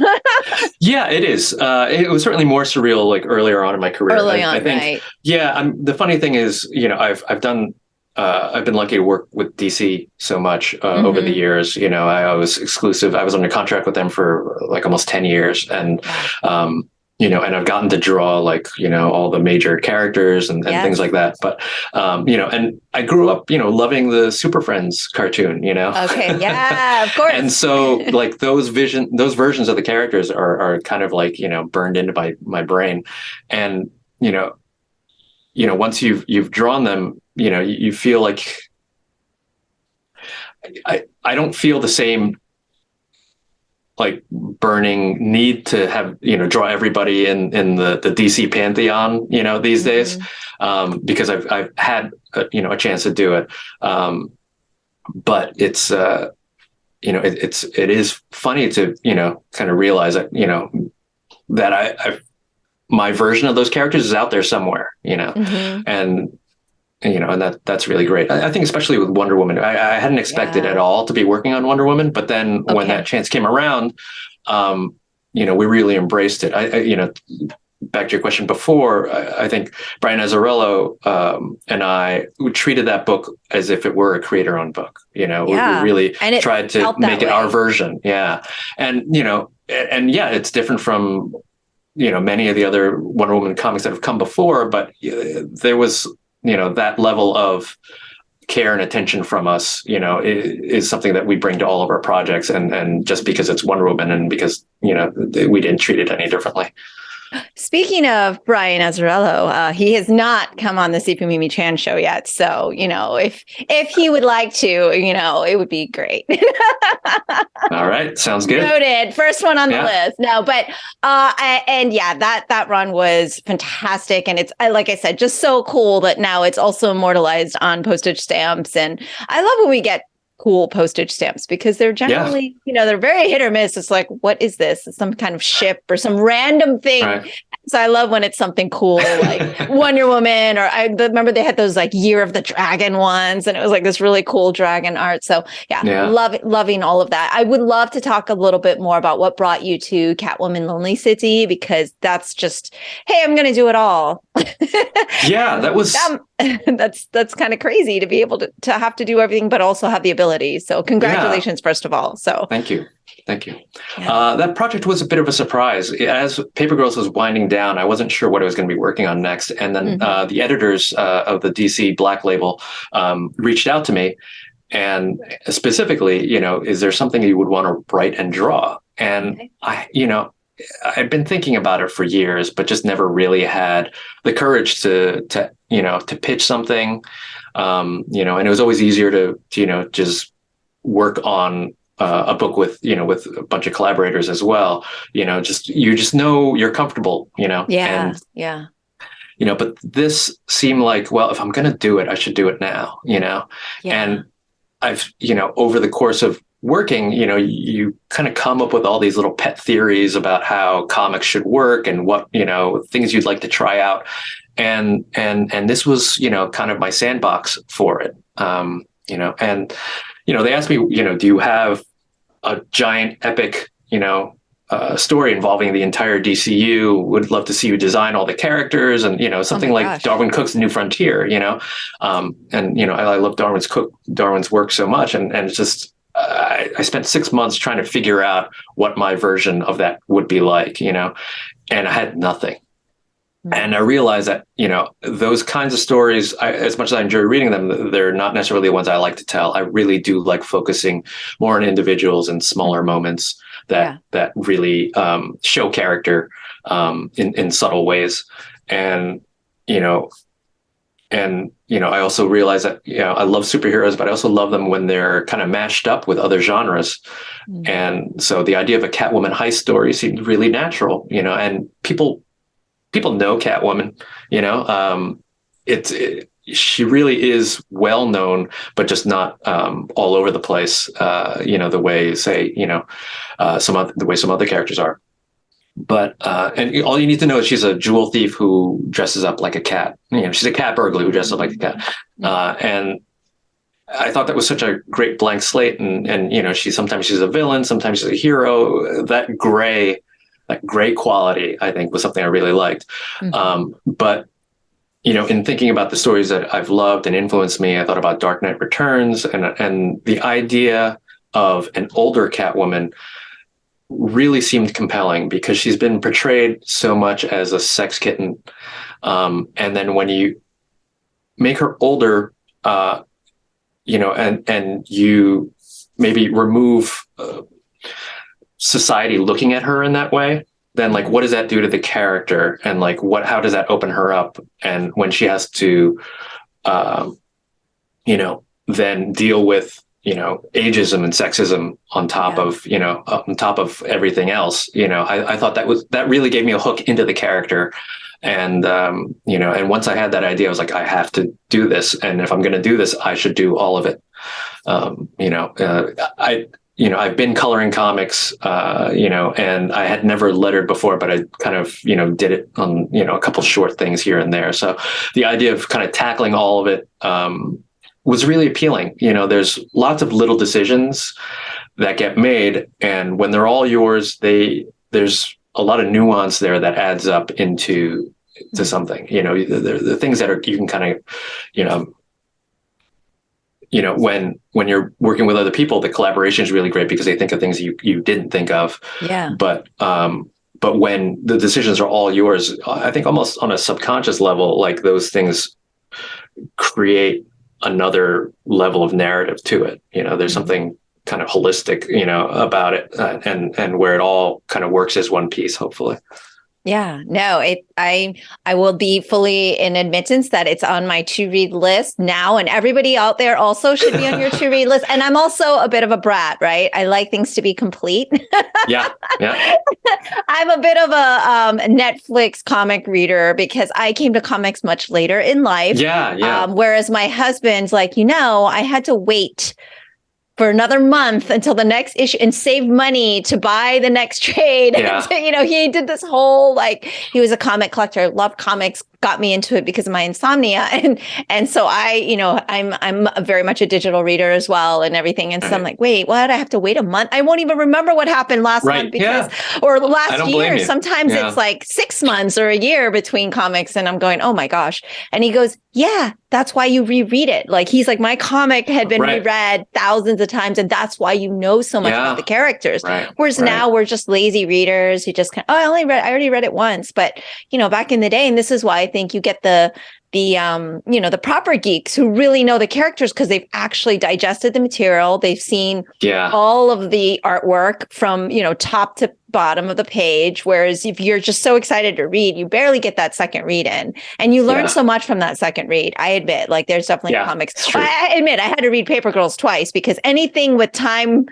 Yeah, it is. It was certainly more surreal like earlier on in my career. I think, right. Yeah. The funny thing is, I've done. I've been lucky to work with DC so much over the years. I was exclusive. I was under contract with them for like almost 10 years, and and I've gotten to draw all the major characters and things like that. But, and I grew up, loving the Super Friends cartoon, Okay. Yeah, of course. And so like those versions of the characters are kind of like, burned into my brain. And, once you've drawn them, you feel like I don't feel the same like burning need to have draw everybody in the DC pantheon these days, because I've had a chance to do it, but it's it is funny to kind of realize that that my version of those characters is out there somewhere, and that's really great. I think especially with Wonder Woman, I hadn't expected at all to be working on Wonder Woman, but then when that chance came around, we really embraced it. Back to your question before, I think Brian Azzarello and we treated that book as if it were a creator-owned book. We really tried to make it our version. Yeah. And, it's different from, many of the other Wonder Woman comics that have come before, but there was, that level of care and attention from us, is something that we bring to all of our projects. And just because it's Wonder Woman and because, we didn't treat it any differently. Speaking of Brian Azzarello, he has not come on the Sifu Mimi Chan show yet. So, if he would like to, it would be great. All right. Sounds good. Noted. First one on the list. No, but, that run was fantastic. And it's, like I said, just so cool that now it's also immortalized on postage stamps. And I love when we get cool postage stamps because they're generally, they're very hit or miss. It's like, what is this? It's some kind of ship or some random thing. Right. So I love when it's something cool like Wonder Woman, or I remember they had those like Year of the Dragon ones, and it was like this really cool dragon art. So loving all of that. I would love to talk a little bit more about what brought you to Catwoman Lonely City, because that's just, hey, I'm going to do it all. Yeah, that was that's kind of crazy to be able to have to do everything, but also have the ability. So congratulations, first of all. So thank you. Yeah. That project was a bit of a surprise. As Paper Girls was winding down, I wasn't sure what I was going to be working on next. And then the editors of the DC Black Label reached out to me, and specifically, is there something you would want to write and draw? And I've been thinking about it for years, but just never really had the courage to pitch something. And it was always easier to just work on a book with a bunch of collaborators as well. You just know you're comfortable, but this seemed like, well, if I'm going to do it, I should do it now, and I've, over the course of working, you kind of come up with all these little pet theories about how comics should work and what, things you'd like to try out. And this was, kind of my sandbox for it. And, they asked me, do you have a giant epic, story involving the entire DCU? Would love to see you design all the characters and, something like Darwin Cook's New Frontier, I love Darwin's work so much. And it's just, I spent 6 months trying to figure out what my version of that would be like, and I had nothing. And I realized that, those kinds of stories, as much as I enjoy reading them, they're not necessarily the ones I like to tell. I really do like focusing more on individuals and smaller moments that really show character in subtle ways. And, I also realize that, I love superheroes, but I also love them when they're kind of mashed up with other genres. Mm-hmm. And so the idea of a Catwoman heist story seemed really natural, and people know Catwoman, she really is well known, but just not all over the place, the way, say, the way some other characters are. But and all you need to know is she's a jewel thief who dresses up like a cat. She's a cat burglar who dresses up like a cat. And I thought that was such a great blank slate. And sometimes she's a villain, sometimes she's a hero. That gray quality, I think, was something I really liked. Mm-hmm. But, in thinking about the stories that I've loved and influenced me, I thought about Dark Knight Returns, and the idea of an older Catwoman really seemed compelling because she's been portrayed so much as a sex kitten. And then when you make her older, and you maybe remove society looking at her in that way, then what does that do to the character? And how does that open her up? And when she has to, then deal with, ageism and sexism on top of everything else, I thought that really gave me a hook into the character. And, and once I had that idea, I was like, I have to do this. And if I'm going to do this, I should do all of it. I've been coloring comics, and I had never lettered before, but I kind of, did it on, a couple short things here and there. So the idea of kind of tackling all of it was really appealing. There's lots of little decisions that get made, and when they're all yours, there's a lot of nuance there that adds up into something. The things that you can kind of, when you're working with other people, the collaboration is really great because they think of things you didn't think of. Yeah. But when the decisions are all yours, I think almost on a subconscious level, those things create another level of narrative to it. There's something kind of holistic, about it, and where it all kind of works as one piece, hopefully. Yeah, no, I will be fully in admittance that it's on my to read list now, and everybody out there also should be on your to read list. And I'm also a bit of a brat, right? I like things to be complete. Yeah. I'm a bit of a Netflix comic reader because I came to comics much later in life. Yeah. Whereas my husband's like, I had to wait for another month until the next issue and save money to buy the next trade. Yeah. So, he did this whole, he was a comic collector, loved comics, got me into it because of my insomnia. And so I'm very much a digital reader as well and everything. And so I'm like, wait, what? I have to wait a month? I won't even remember what happened last month or last year. Sometimes it's 6 months or a year between comics. And I'm going, oh my gosh. And he goes, yeah, that's why you reread it. He's like, my comic had been reread thousands of times, and that's why you know so much about the characters. Whereas now we're just lazy readers who just I already read it once. But back in the day, and this is why I think you get the proper geeks who really know the characters because they've actually digested the material. They've seen all of the artwork from, top to bottom of the page. Whereas if you're just so excited to read, you barely get that second read in, and you learn so much from that second read. I admit, there's definitely comics. I admit I had to read Paper Girls twice because anything with time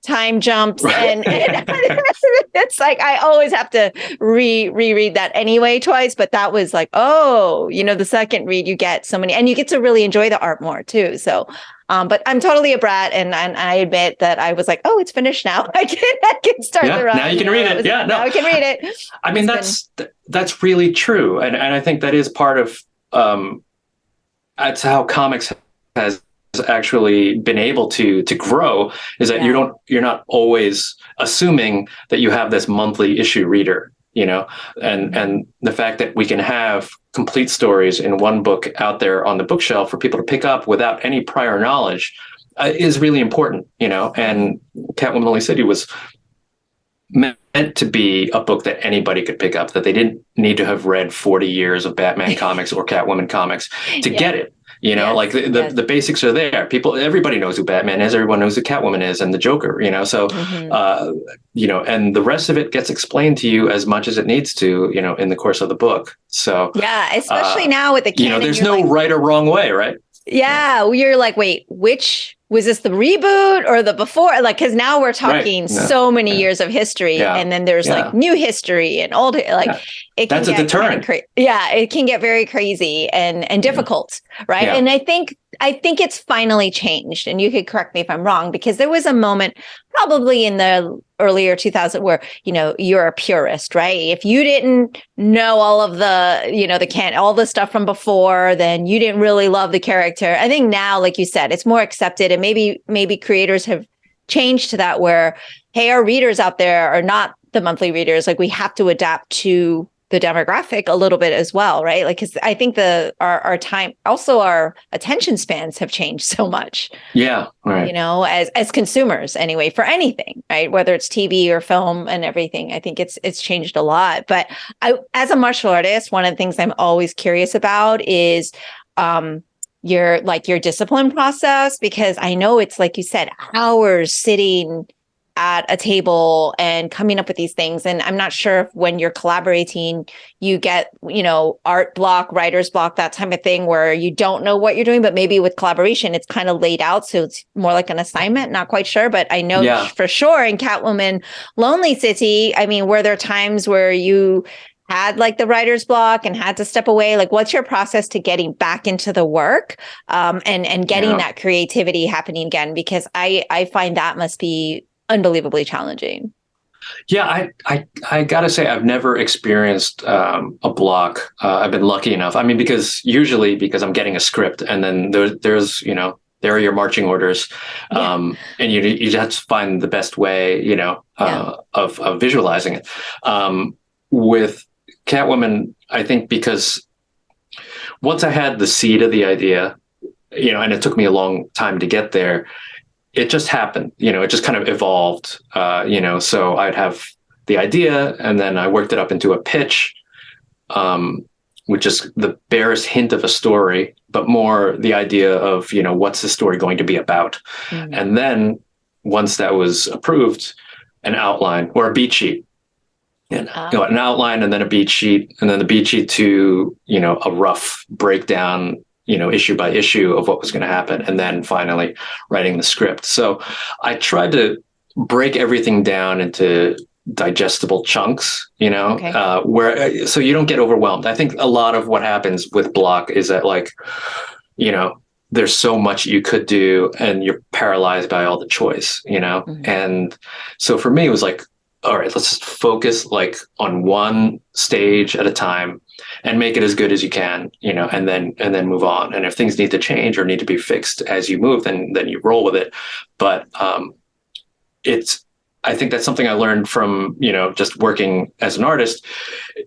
time jumps and it's like I always have to reread that anyway twice, but that was like, oh, the second read you get so many, and you get to really enjoy the art more too. So but I'm totally a brat, and I admit that I was like, oh, it's finished now. I can start the run. Now you can read it. Now I can read it. I mean, that's really true, and I think that is part of that's how comics has actually been able to grow, is that you're not always assuming that you have this monthly issue reader, and the fact that we can have complete stories in one book out there on the bookshelf for people to pick up without any prior knowledge is really important, and Catwoman Lonely City was meant to be a book that anybody could pick up, that they didn't need to have read 40 years of Batman comics or Catwoman comics to get it. Like the basics are there. Everybody knows who Batman is. Everyone knows who Catwoman is and the Joker, so, and the rest of it gets explained to you as much as it needs to, in the course of the book. So, especially now with the canon, there's no right or wrong way, right? Yeah. You're like, wait, which was this, the reboot or the before? Like, cause now we're talking so many years of history, and then there's like new history and old, it can that's a deterrent. It can get very crazy and difficult. Right. Yeah. And I think it's finally changed, and you could correct me if I'm wrong, because there was a moment probably in the earlier 2000s where, you're a purist, right? If you didn't know all of the, all the stuff from before, then you didn't really love the character. I think now, like you said, it's more accepted, and maybe creators have changed to that where, hey, our readers out there are not the monthly readers. Like, we have to adapt to the demographic a little bit as well, right? Like, because I think our time, also our attention spans have changed so much. Yeah, right. As consumers anyway, for anything, right? Whether it's TV or film and everything, I think it's changed a lot. But as a martial artist, one of the things I'm always curious about is your discipline process, because I know it's, like you said, hours sitting at a table and coming up with these things. And I'm not sure if when you're collaborating, you get, art block, writer's block, that type of thing, where you don't know what you're doing, but maybe with collaboration, it's kind of laid out. So it's more like an assignment, not quite sure, but I know for sure in Catwoman Lonely City, I mean, were there times where you had like the writer's block and had to step away? Like, what's your process to getting back into the work and getting that creativity happening again? Because I find that must be unbelievably challenging. Yeah, I gotta say, I've never experienced a block. I've been lucky enough. I mean, because I'm getting a script, and then there's there are your marching orders, and you just have to find the best way, of visualizing it. With Catwoman, I think because once I had the seed of the idea, and it took me a long time to get there, it just happened, it just kind of evolved, so I'd have the idea, and then I worked it up into a pitch, which is the barest hint of a story, but more the idea of, what's the story going to be about? Mm-hmm. And then once that was approved, an outline or a beat sheet, and an outline, and then a beat sheet, and then the beat sheet to, a rough breakdown, issue by issue of what was going to happen, and then finally writing the script. So I tried to break everything down into digestible chunks, where so you don't get overwhelmed. I think a lot of what happens with block is that, like, there's so much you could do, and you're paralyzed by all the choice, Mm-hmm. And so for me, it was like, all right, let's just focus like on one stage at a time and make it as good as you can, and then move on. And if things need to change or need to be fixed as you move, then you roll with it. But I think that's something I learned from, just working as an artist.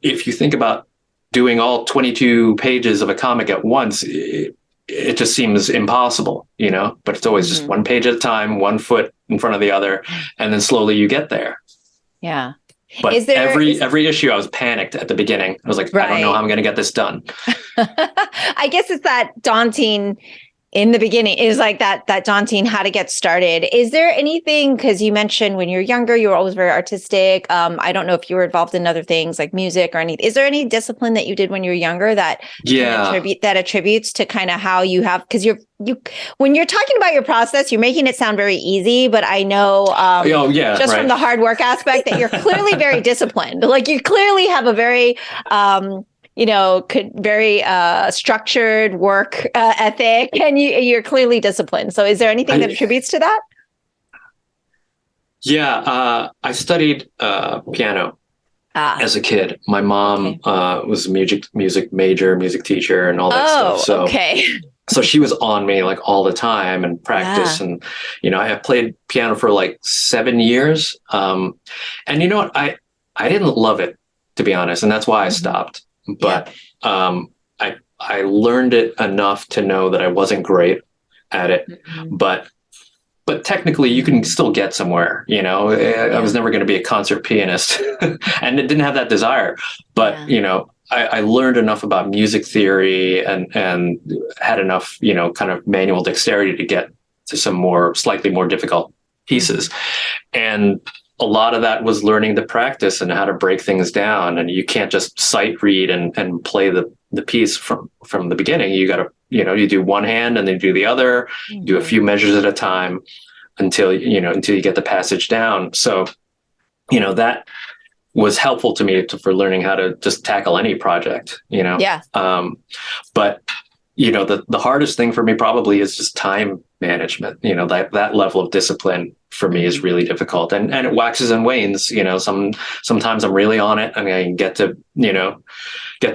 If you think about doing all 22 pages of a comic at once, it just seems impossible, but it's always just one page at a time, one foot in front of the other, and then slowly you get there. Yeah. But every issue, I was panicked at the beginning. I was like, I don't know how I'm going to get this done. I guess it's that daunting in the beginning is like that daunting how to get started. Is there anything, because you mentioned when you're younger you were always very artistic, I don't know if you were involved in other things like music or anything, is there any discipline that you did when you were younger that attributes to kind of how you have, because you when you're talking about your process you're making it sound very easy, but I know from the hard work aspect that you're clearly very disciplined, like you clearly have a very very structured work ethic, and you're clearly disciplined. So is there anything that attributes to that? Yeah, I studied piano as a kid. My mom was a music major, music teacher, and all that stuff. So, so she was on me like all the time and practice. And, I have played piano for like 7 years. And you know what? I didn't love it, to be honest. And that's why I stopped. But I learned it enough to know that I wasn't great at it. But technically you can still get somewhere, I was never going to be a concert pianist and it didn't have that desire. But, I learned enough about music theory and had enough, kind of manual dexterity to get to some slightly more difficult pieces. And a lot of that was learning to practice and how to break things down. And you can't just sight read and play the piece from the beginning. You got to, you do one hand and then you do the other, do a few measures at a time until you get the passage down. So, that was helpful to me for learning how to just tackle any project, but the hardest thing for me probably is just time management. That level of discipline for me is really difficult, and it waxes and wanes. Sometimes I'm really on it. I mean, I can get to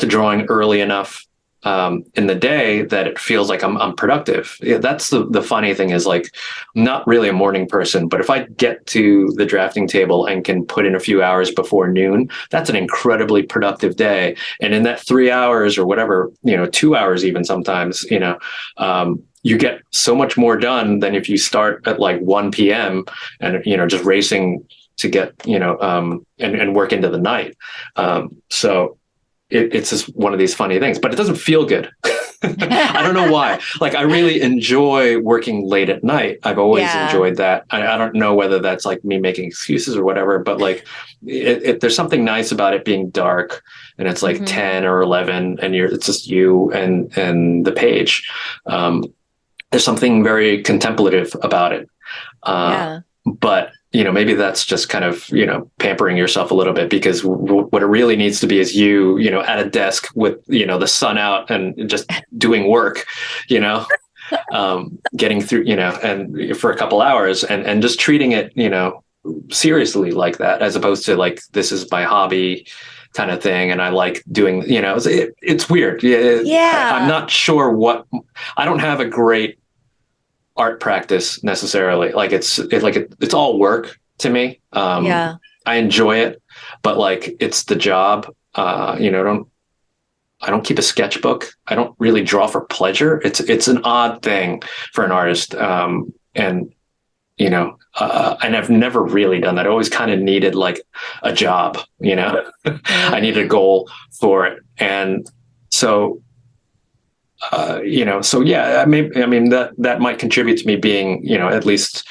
drawing early enough in the day that it feels like I'm productive. Yeah, that's the funny thing is, like, I'm not really a morning person, but if I get to the drafting table and can put in a few hours before noon, that's an incredibly productive day. And in that 3 hours or whatever, 2 hours even sometimes, you get so much more done than if you start at like 1 p.m. and, just racing to get, and work into the night. So it's just one of these funny things, but it doesn't feel good. I don't know why. Like, I really enjoy working late at night. I've always enjoyed that. I don't know whether that's like me making excuses or whatever, but like there's something nice about it being dark and it's like 10 or 11 and it's just you and the page. There's something very contemplative about it. But maybe that's just kind of, pampering yourself a little bit, because what it really needs to be is you, at a desk with, the sun out and just doing work, getting through, and for a couple hours and just treating it, seriously like that, as opposed to like, this is my hobby kind of thing. And I like doing, it's weird. I'm not sure I don't have a great art practice necessarily. Like it's all work to me. I enjoy it, but like, it's the job. I don't keep a sketchbook. I don't really draw for pleasure. It's an odd thing for an artist. And I've never really done that. I always kind of needed like a job, I needed a goal for it. And so, that might contribute to me being, at least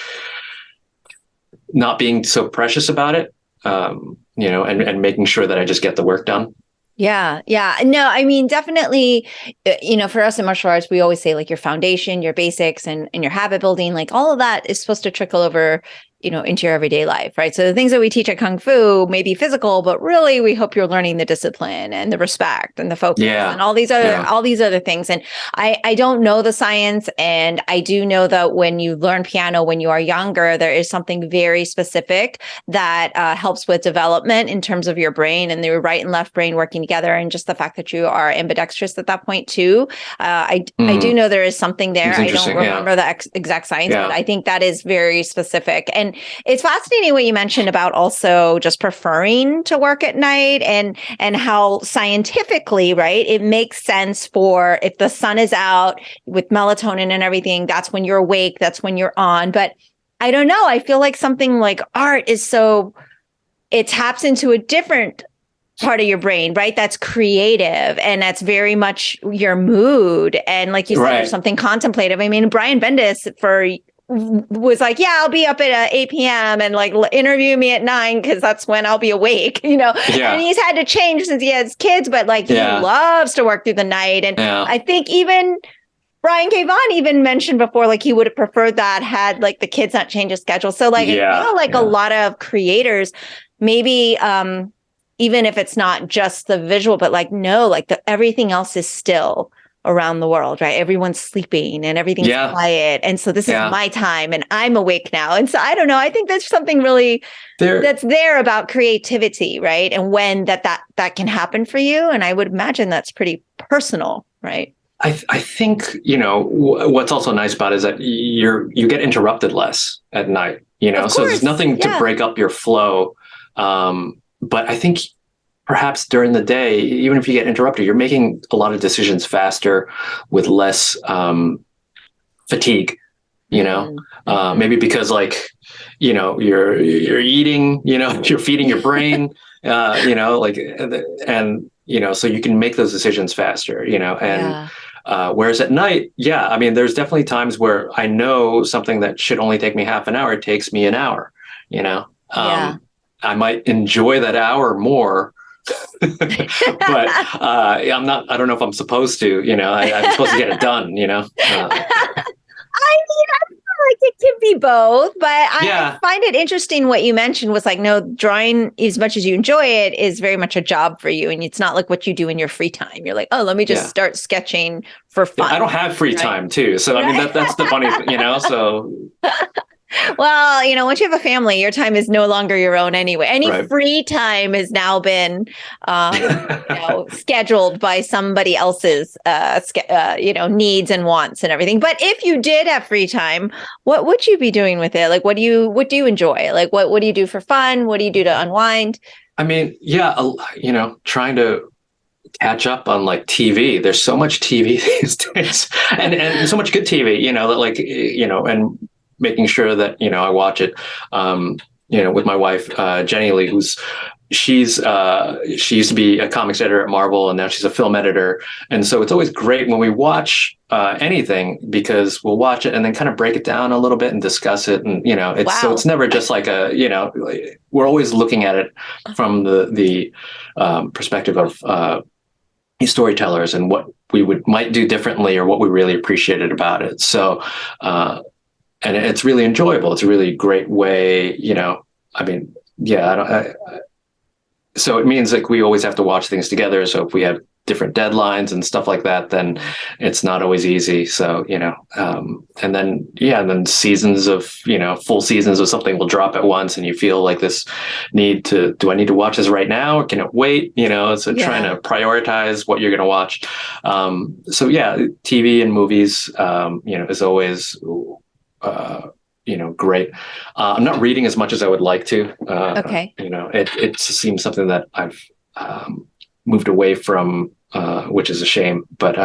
not being so precious about it, and making sure that I just get the work done. Yeah. No, I mean, definitely, for us in martial arts, we always say like your foundation, your basics and your habit building, like all of that is supposed to trickle over, into your everyday life, right? So the things that we teach at Kung Fu may be physical, but really we hope you're learning the discipline and the respect and the focus and all these other things. And I don't know the science. And I do know that when you learn piano, when you are younger, there is something very specific that helps with development in terms of your brain and your right and left brain working together. And just the fact that you are ambidextrous at that point too. I do know there is something there. I don't remember the exact science, but I think that is very specific. And it's fascinating what you mentioned about also just preferring to work at night and how scientifically, right, it makes sense for if the sun is out with melatonin and everything, that's when you're awake, that's when you're on. But I don't know. I feel like something like art is it taps into a different part of your brain, right? That's creative and that's very much your mood. And like you said, there's something contemplative. I mean, Brian Bendis was like, yeah, I'll be up at 8 p.m. and like interview me at 9 because that's when I'll be awake, and he's had to change since he has kids, but like he loves to work through the night. And I think even Brian K. Vaughan even mentioned before, like he would have preferred that had like the kids not change his schedule. So like, I feel like a lot of creators, maybe, even if it's not just the visual, but like, no, like everything else is still around the world, right? Everyone's sleeping and everything's quiet. And so this is my time and I'm awake now. And so I don't know, I think there's something really that's there about creativity, right? And when that can happen for you. And I would imagine that's pretty personal, right? I think, what's also nice about it is that you get interrupted less at night, so there's nothing to break up your flow. But I think perhaps during the day, even if you get interrupted, you're making a lot of decisions faster with less fatigue, maybe because like, you're eating, you're feeding your brain, so you can make those decisions faster, whereas at night, I mean, there's definitely times where I know something that should only take me half an hour, it takes me an hour, I might enjoy that hour more, but I don't know if I'm supposed to, I'm supposed to get it done, I mean, I feel like it can be both, but I find it interesting what you mentioned was like, no, drawing, as much as you enjoy it, is very much a job for you. And it's not like what you do in your free time. You're like, oh, let me just start sketching for fun. I don't have free time too. So, I mean, that's the funny thing, so... Well, once you have a family, your time is no longer your own anyway. Any free time has now been, scheduled by somebody else's, needs and wants and everything. But if you did have free time, what would you be doing with it? Like, what do you enjoy? Like, what do you do for fun? What do you do to unwind? I mean, trying to catch up on like TV. There's so much TV these days, and so much good TV. And making sure that, I watch it, with my wife, Jenny Lee, she used to be a comics editor at Marvel and now she's a film editor. And so it's always great when we watch anything because we'll watch it and then kind of break it down a little bit and discuss it. And, so it's never just like we're always looking at it from the perspective of storytellers and what we might do differently or what we really appreciated about it. So, and it's really enjoyable. It's a really great way, so it means like we always have to watch things together. So if we have different deadlines and stuff like that, then it's not always easy. So, and then seasons of, full seasons of something will drop at once and you feel like this do I need to watch this right now or can it wait? Trying to prioritize what you're going to watch. TV and movies, is always, great. I'm not reading as much as I would like to. Okay. It seems something that I've moved away from, which is a shame, but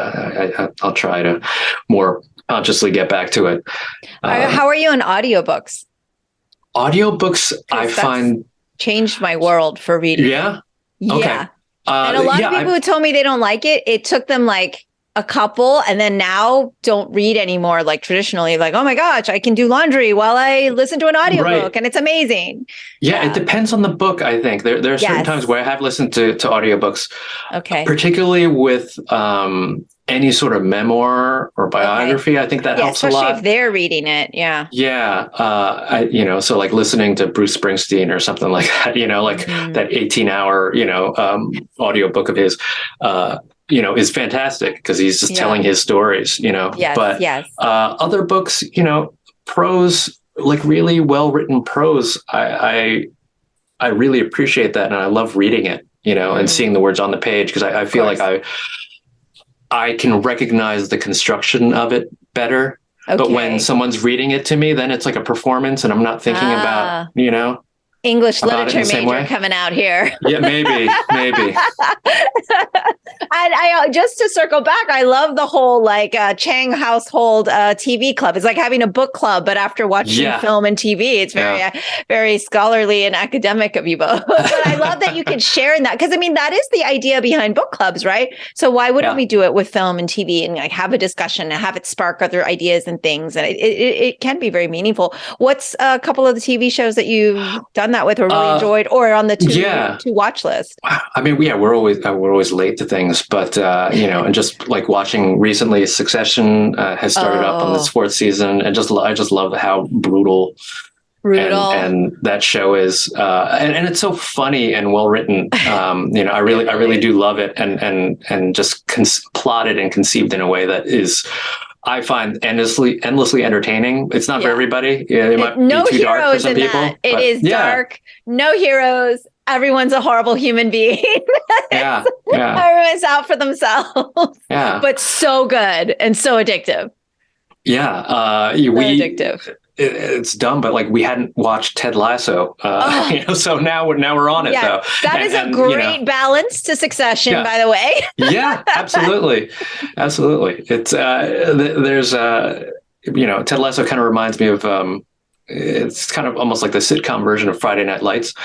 I'll try to more consciously get back to it. How are you on audiobooks? Audiobooks, I find changed my world for reading. Yeah. Okay. Yeah. And a lot of people who told me they don't like it, it took them like a couple and then now don't read anymore like traditionally, like, oh my gosh, I can do laundry while I listen to an audiobook and it's amazing. Yeah, it depends on the book, I think. There are certain times where I have listened to audiobooks, particularly with any sort of memoir or biography. I think that helps a lot. Especially if they're reading it. Yeah. Yeah. So like listening to Bruce Springsteen or something like that, that 18-hour, audiobook of his, is fantastic because he's just telling his stories, other books, prose, like really well-written prose, I really appreciate that. And I love reading it, and seeing the words on the page because I feel like I can recognize the construction of it better. Okay. But when someone's reading it to me, then it's like a performance and I'm not thinking about, English about it in literature the same major way? coming out here. Yeah, maybe. And I just to circle back, I love the whole like Chiang household TV club. It's like having a book club, but after watching Yeah. film and TV, it's very, very scholarly and academic of you both. But I love that you can share in that because I mean that is the idea behind book clubs, right? So why wouldn't we do it with film and TV and like have a discussion and have it spark other ideas and things? And it can be very meaningful. What's a couple of the TV shows that you've done that with or really enjoyed, or on the to watch list? I mean, we're always late to things, but and just like watching recently, Succession has started up on its fourth season, and I just love how brutal and that show is, and it's so funny and well written. I really do love it, and just plotted and conceived in a way that is, I find, endlessly entertaining. It's not for everybody. It might be too dark for some people. It is dark. No heroes. Everyone's a horrible human being. Everyone's out for themselves. Yeah. But so good and so addictive. Yeah. Addictive. It's dumb, but like we hadn't watched Ted Lasso, so now we're on it. Yeah, though. That is a great balance to Succession, by the way. Yeah, absolutely. It's there's Ted Lasso kind of reminds me of it's kind of almost like the sitcom version of Friday Night Lights.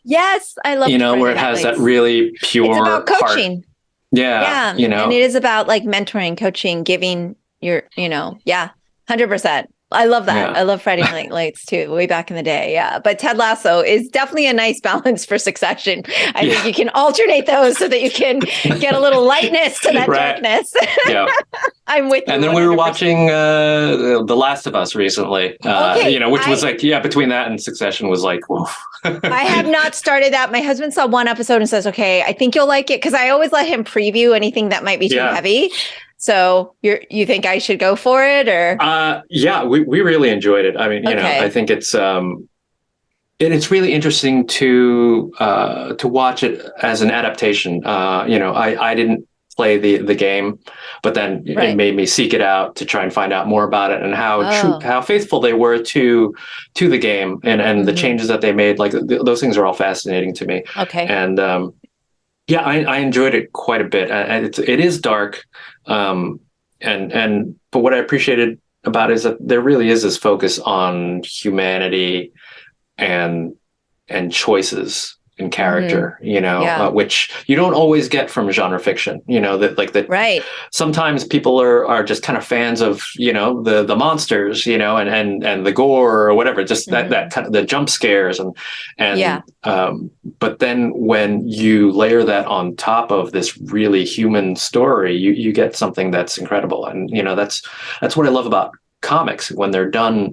Yes, I love where it has that really pure. It's about coaching. Heart. Yeah, and it is about like mentoring, coaching, giving your 100%. I love that. Yeah. I love Friday Night Lights too, way back in the day. Yeah. But Ted Lasso is definitely a nice balance for Succession. I think you can alternate those so that you can get a little lightness to that darkness. Yeah. I'm with you. And then 100%. We were watching The Last of Us recently, which was like, between that and Succession was like, whoa. I have not started that. My husband saw one episode and says, okay, I think you'll like it. Cause I always let him preview anything that might be too heavy. So you think I should go for it, or? We really enjoyed it. I mean, I think it's really interesting to watch it as an adaptation. I didn't play the game, but then it made me seek it out to try and find out more about it and how faithful they were to the game and the changes that they made. Like those things are all fascinating to me. Okay. And I enjoyed it quite a bit. It is dark. But what I appreciated about it is that there really is this focus on humanity and choices and character, which you don't always get from genre fiction, that sometimes people are just kind of fans of, the monsters, and the gore or whatever, just that kind of the jump scares but then when you layer that on top of this really human story, you get something that's incredible. And, that's what I love about comics when they're done,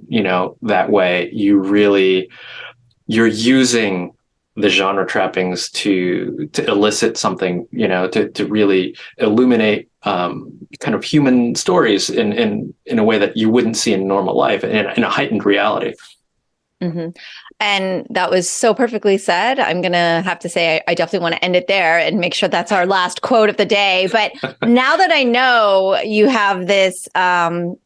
that way. You're using the genre trappings to elicit something, to really illuminate kind of human stories in a way that you wouldn't see in normal life, in a heightened reality. Mm-hmm. And that was so perfectly said. I'm going to have to say, I definitely want to end it there and make sure that's our last quote of the day. But now that I know you have this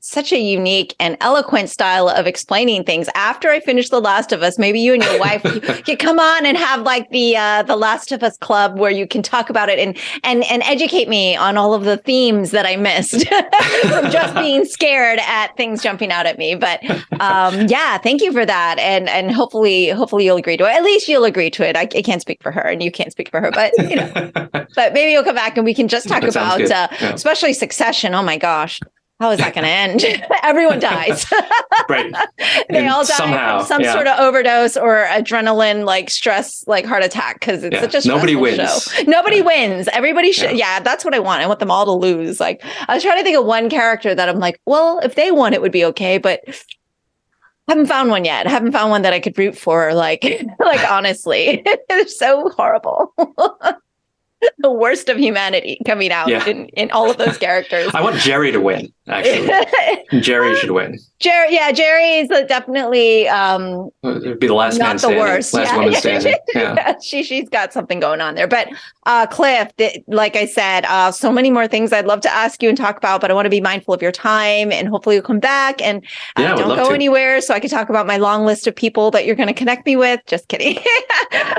such a unique and eloquent style of explaining things, after I finish The Last of Us, maybe you and your wife you come on and have like the Last of Us club where you can talk about it and educate me on all of the themes that I missed from just being scared at things jumping out at me. But thank you for that. And hopefully you'll agree to it. At least you'll agree to it. I can't speak for her and you can't speak for her, but but maybe you'll come back and we can just talk about, especially Succession. Oh my gosh. How is that going to end? Everyone dies. Right. They all die from some sort of overdose or adrenaline, like stress, like heart attack. Cause it's such a stressful show. Nobody wins. Everybody should. Yeah. That's what I want. I want them all to lose. Like I was trying to think of one character that I'm like, well, if they won, it would be okay. But haven't found one yet. I haven't found one that I could root for. Like honestly, they're so horrible. The worst of humanity coming out in all of those characters. I want Jerry to win. actually. Jerry should win. Jerry's definitely It'd be the last man not the standing. worst. Last woman standing. Yeah. She's got something going on there. But Cliff, like I said, so many more things I'd love to ask you and talk about, but I want to be mindful of your time, and hopefully you'll come back and don't go anywhere so I can talk about my long list of people that you're going to connect me with. Just kidding.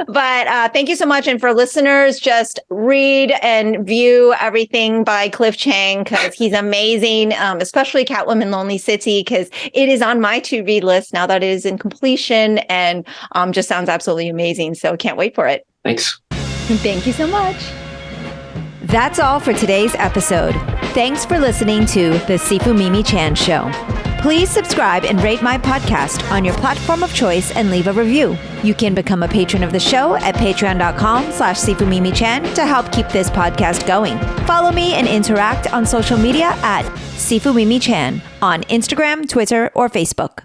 But thank you so much. And for listeners, just read and view everything by Cliff Chiang, because he's amazing, especially Catwoman Lonely City, because it is on my to-read list now that it is in completion, and just sounds absolutely amazing. So can't wait for it. Thanks. Thank you so much. That's all for today's episode. Thanks for listening to The Sifu Mimi Chan Show. Please subscribe and rate my podcast on your platform of choice and leave a review. You can become a patron of the show at patreon.com/SifuMimiChan to help keep this podcast going. Follow me and interact on social media at Sifu Mimi Chan on Instagram, Twitter, or Facebook.